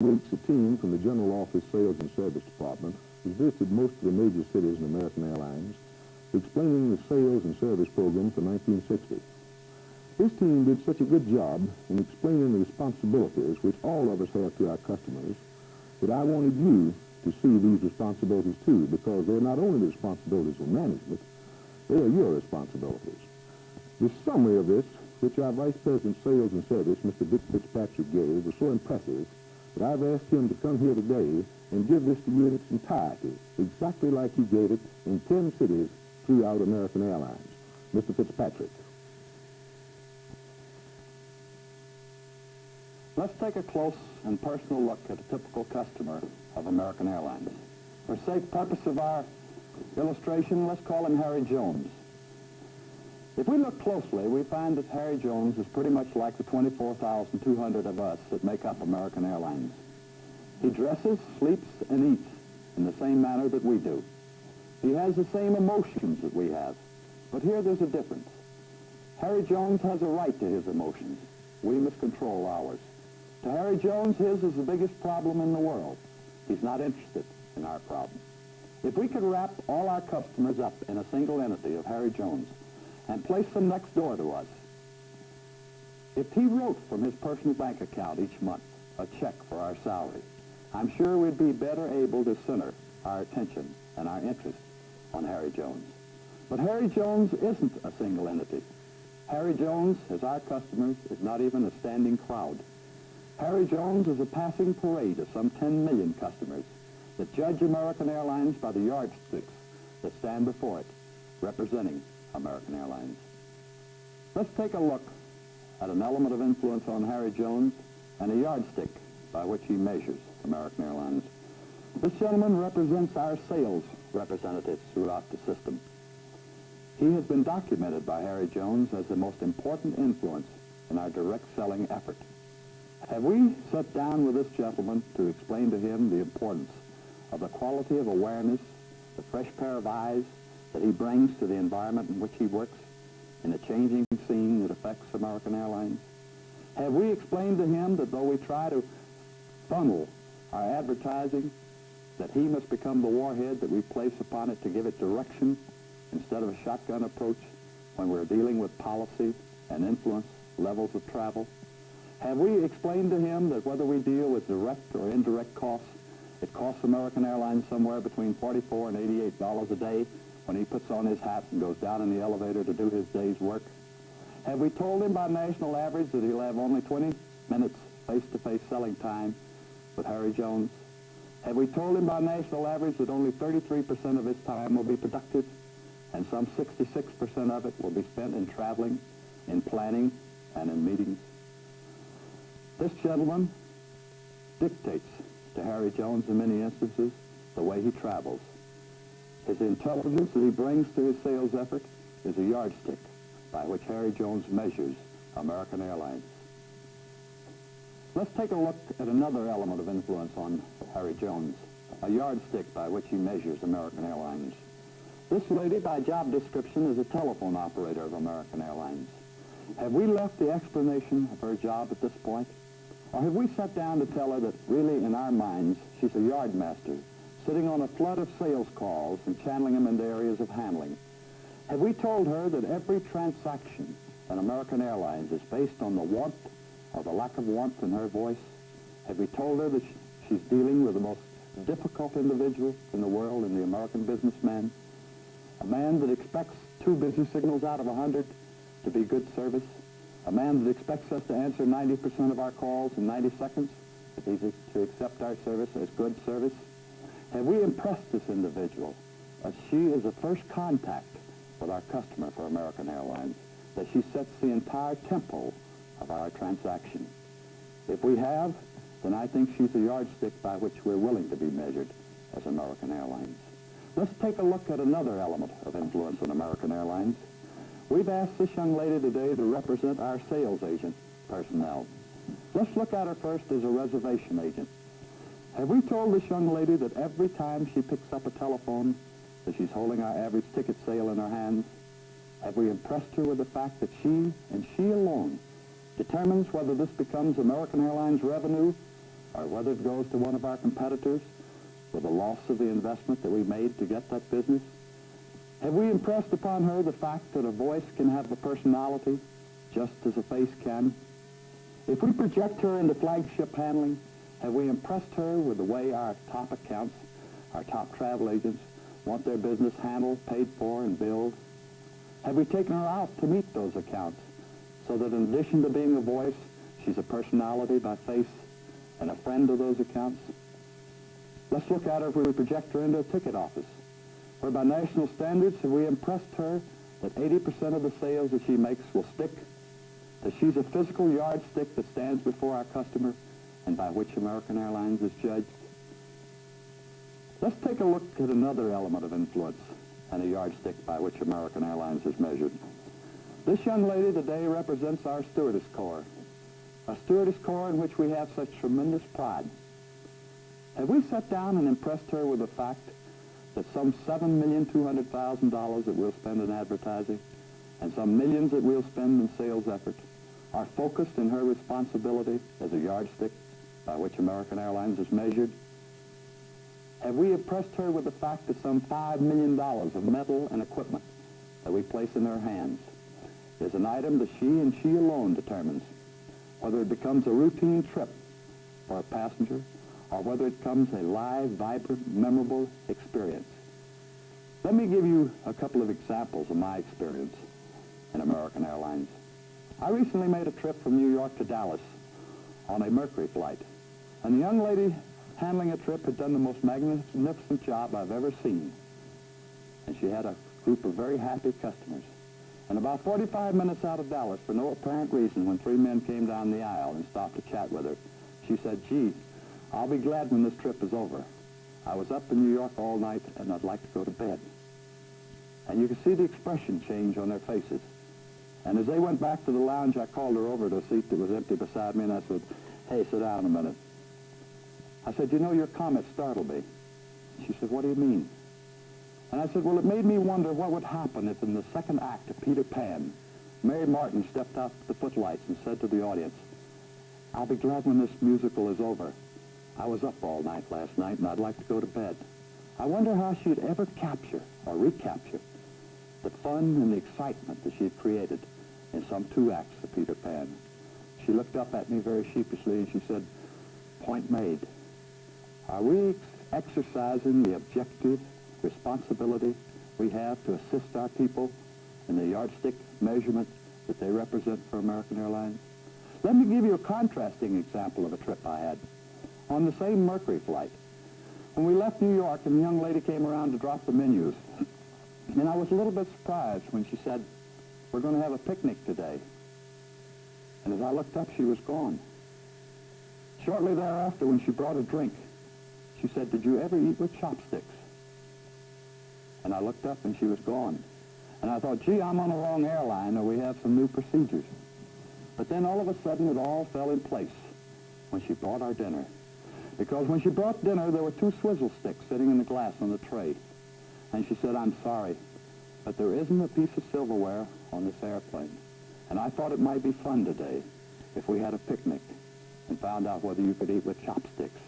weeks, a team from the General Office Sales and Service Department has visited most of the major cities in American Airlines, explaining the sales and service program for 1960. This team did such a good job in explaining the responsibilities which all of us have to our customers that I wanted you to see these responsibilities too, because they're not only the responsibilities of management, they are your responsibilities. The summary of this, which our Vice President of Sales and Service, Mr. Vic Fitzpatrick, gave, was so impressive that I've asked him to come here today and give this to you in its entirety, exactly like he gave it in 10 cities throughout American Airlines. Mr. Fitzpatrick. Let's take a close and personal look at a typical customer of American Airlines. For sake purpose of our illustration, let's call him Harry Jones. If we look closely, we find that Harry Jones is pretty much like the 24,200 of us that make up American Airlines. He dresses, sleeps, and eats in the same manner that we do. He has the same emotions that we have. But here there's a difference. Harry Jones has a right to his emotions. We must control ours. To Harry Jones, his is the biggest problem in the world. He's not interested in our problem. If we could wrap all our customers up in a single entity of Harry Jones and place them next door to us, if he wrote from his personal bank account each month a check for our salary, I'm sure we'd be better able to center our attention and our interest on Harry Jones. But Harry Jones isn't a single entity. Harry Jones, as our customers, is not even a standing crowd. Harry Jones is a passing parade of some 10 million customers that judge American Airlines by the yardsticks that stand before it, representing American Airlines. Let's take a look at an element of influence on Harry Jones and a yardstick by which he measures American Airlines. This gentleman represents our sales representatives throughout the system. He has been documented by Harry Jones as the most important influence in our direct selling effort. Have we sat down with this gentleman to explain to him the importance of the quality of awareness, the fresh pair of eyes that he brings to the environment in which he works, in a changing scene that affects American Airlines? Have we explained to him that though we try to funnel our advertising, that he must become the warhead that we place upon it to give it direction instead of a shotgun approach when we're dealing with policy and influence levels of travel? Have we explained to him that whether we deal with direct or indirect costs, it costs American Airlines somewhere between $44 and $88 a day when he puts on his hat and goes down in the elevator to do his day's work? Have we told him by national average that he'll have only 20 minutes face-to-face selling time with Harry Jones? Have we told him by national average that only 33% of his time will be productive and some 66% of it will be spent in traveling, in planning, and in meetings? This gentleman dictates to Harry Jones in many instances the way he travels. His intelligence that he brings to his sales effort is a yardstick by which Harry Jones measures American Airlines. Let's take a look at another element of influence on Harry Jones, a yardstick by which he measures American Airlines. This lady, by job description, is a telephone operator of American Airlines. Have we left the explanation of her job at this point? Or have we sat down to tell her that really in our minds she's a yard master, sitting on a flood of sales calls and channeling them into areas of handling? Have we told her that every transaction in American Airlines is based on the warmth or the lack of warmth in her voice? Have we told her that she's dealing with the most difficult individual in the world, in the American businessman? A man that expects 2 busy signals out of 100 to be good service? A man that expects us to answer 90% of our calls in 90 seconds if he's to accept our service as good service? Have we impressed this individual that she is the first contact with our customer for American Airlines, that she sets the entire tempo of our transaction? If we have, then I think she's a yardstick by which we're willing to be measured as American Airlines. Let's take a look at another element of influence on American Airlines. We've asked this young lady today to represent our sales agent personnel. Let's look at her first as a reservation agent. Have we told this young lady that every time she picks up a telephone that she's holding our average ticket sale in her hands? Have we impressed her with the fact that she, and she alone, determines whether this becomes American Airlines revenue or whether it goes to one of our competitors with the loss of the investment that we made to get that business? Have we impressed upon her the fact that a voice can have a personality just as a face can? If we project her into flagship handling, have we impressed her with the way our top accounts, our top travel agents, want their business handled, paid for, and billed? Have we taken her out to meet those accounts so that in addition to being a voice, she's a personality by face and a friend of those accounts? Let's look at her if we project her into a ticket office, where by national standards, have we impressed her that 80% of the sales that she makes will stick, that she's a physical yardstick that stands before our customer and by which American Airlines is judged? Let's take a look at another element of influence and a yardstick by which American Airlines is measured. This young lady today represents our stewardess corps, a stewardess corps in which we have such tremendous pride. Have we sat down and impressed her with the fact that some $7,200,000 that we'll spend in advertising and some millions that we'll spend in sales effort are focused in her responsibility as a yardstick by which American Airlines is measured? Have we impressed her with the fact that some $5 million of metal and equipment that we place in her hands is an item that she and she alone determines whether it becomes a routine trip for a passenger or whether it becomes a live, vibrant, memorable experience? Let me give you a couple of examples of my experience in American Airlines. I recently made a trip from New York to Dallas on a Mercury flight, and the young lady handling a trip had done the most magnificent job I've ever seen. And she had a group of very happy customers. And about 45 minutes out of Dallas, for no apparent reason, when three men came down the aisle and stopped to chat with her, she said, "Gee, I'll be glad when this trip is over. I was up in New York all night, and I'd like to go to bed." And you could see the expression change on their faces. And as they went back to the lounge, I called her over to a seat that was empty beside me, and I said, "Hey, sit down a minute." I said, "You know, your comment startled me." She said, "What do you mean?" And I said, "Well, it made me wonder what would happen if in the second act of Peter Pan, Mary Martin stepped out the footlights and said to the audience, 'I'll be glad when this musical is over. I was up all night last night, and I'd like to go to bed.' I wonder how she'd ever capture or recapture the fun and the excitement that she had created in some two acts of Peter Pan." She looked up at me very sheepishly, and she said, "Point made. Are we exercising the objective responsibility we have to assist our people in the yardstick measurement that they represent for American Airlines?" Let me give you a contrasting example of a trip I had on the same Mercury flight. When we left New York, and the young lady came around to drop the menus, and I was a little bit surprised when she said, "We're going to have a picnic today." And as I looked up, she was gone. Shortly thereafter, when she brought a drink, she said, "Did you ever eat with chopsticks?" And I looked up, and she was gone. And I thought, gee, I'm on the wrong airline, or we have some new procedures. But then all of a sudden, it all fell in place when she brought our dinner. Because when she brought dinner, there were two swizzle sticks sitting in the glass on the tray. And she said, "I'm sorry, but there isn't a piece of silverware on this airplane. And I thought it might be fun today if we had a picnic and found out whether you could eat with chopsticks."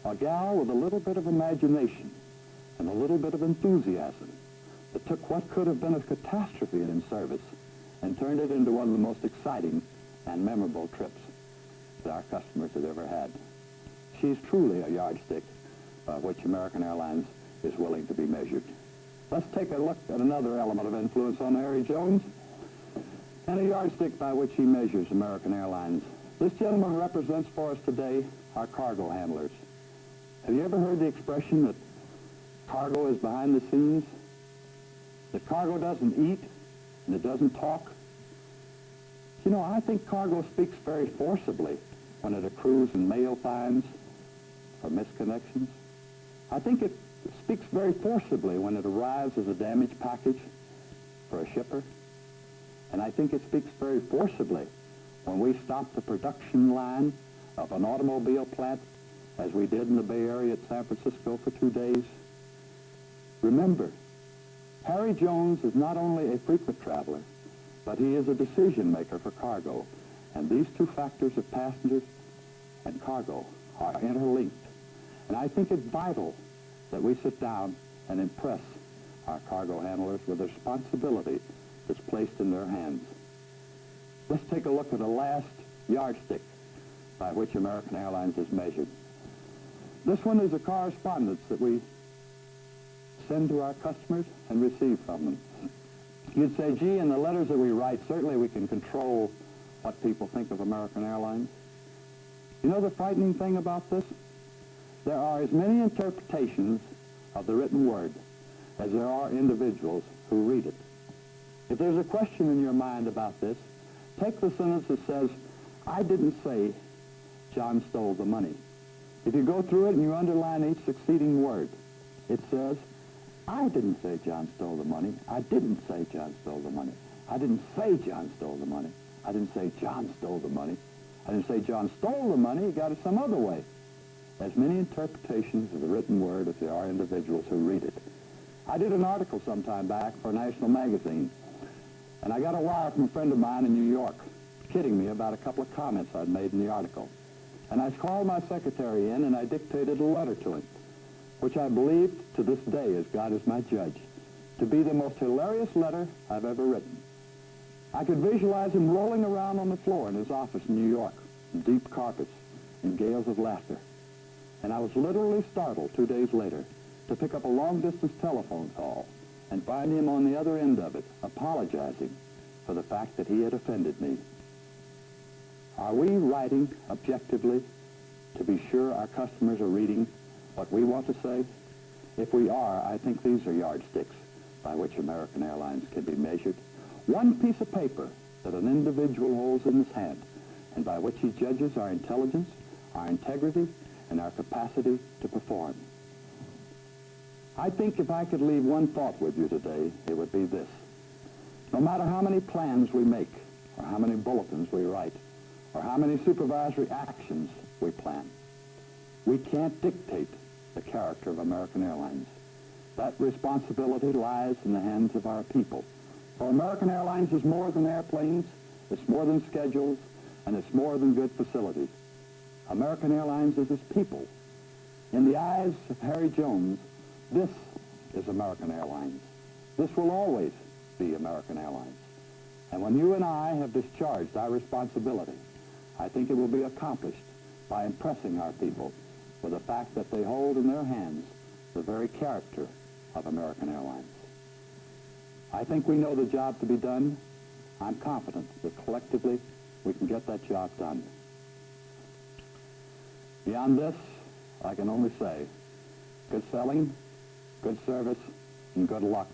A gal with a little bit of imagination and a little bit of enthusiasm that took what could have been a catastrophe in service and turned it into one of the most exciting and memorable trips that our customers had ever had. She's truly a yardstick by which American Airlines is willing to be measured. Let's take a look at another element of influence on Harry Jones and a yardstick by which he measures American Airlines. This gentleman represents for us today our cargo handlers. Have you ever heard the expression that cargo is behind the scenes? That cargo doesn't eat and it doesn't talk? You know, I think cargo speaks very forcibly when it accrues in mail fines or misconnections. I think it speaks very forcibly when it arrives as a damaged package for a shipper. And I think it speaks very forcibly when we stop the production line of an automobile plant, as we did in the Bay Area at San Francisco for 2 days. Remember, Harry Jones is not only a frequent traveler, but he is a decision maker for cargo. And these two factors of passengers and cargo are interlinked. And I think it's vital that we sit down and impress our cargo handlers with the responsibility that's placed in their hands. Let's take a look at the last yardstick by which American Airlines is measured. This one is a correspondence that we send to our customers and receive from them. You'd say, gee, in the letters that we write, certainly we can control what people think of American Airlines. You know the frightening thing about this? There are as many interpretations of the written word as there are individuals who read it. If there's a question in your mind about this, take the sentence that says, I didn't say John stole the money. If you go through it and you underline each succeeding word, it says, I didn't say John stole the money. I didn't say John stole the money. I didn't say John stole the money. I didn't say John stole the money. I didn't say John stole the money. He got it some other way. As many interpretations of the written word as there are individuals who read it. I did an article some time back for a national magazine, and I got a wire from a friend of mine in New York kidding me about a couple of comments I'd made in the article. And I called my secretary in and I dictated a letter to him, which I believe to this day, as God is my judge, to be the most hilarious letter I've ever written. I could visualize him rolling around on the floor in his office in New York, in deep carpets, in gales of laughter. And I was literally startled 2 days later to pick up a long-distance telephone call and find him on the other end of it, apologizing for the fact that he had offended me. Are we writing objectively to be sure our customers are reading what we want to say? If we are, I think these are yardsticks by which American Airlines can be measured. One piece of paper that an individual holds in his hand and by which he judges our intelligence, our integrity, and our capacity to perform. I think if I could leave one thought with you today, it would be this. No matter how many plans we make, or how many bulletins we write, or how many supervisory actions we plan, we can't dictate the character of American Airlines. That responsibility lies in the hands of our people. For American Airlines is more than airplanes, it's more than schedules, and it's more than good facilities. American Airlines is its people. In the eyes of Harry Jones, this is American Airlines. This will always be American Airlines. And when you and I have discharged our responsibility, I think it will be accomplished by impressing our people with the fact that they hold in their hands the very character of American Airlines. I think we know the job to be done. I'm confident that collectively we can get that job done. Beyond this, I can only say, good selling, good service, and good luck.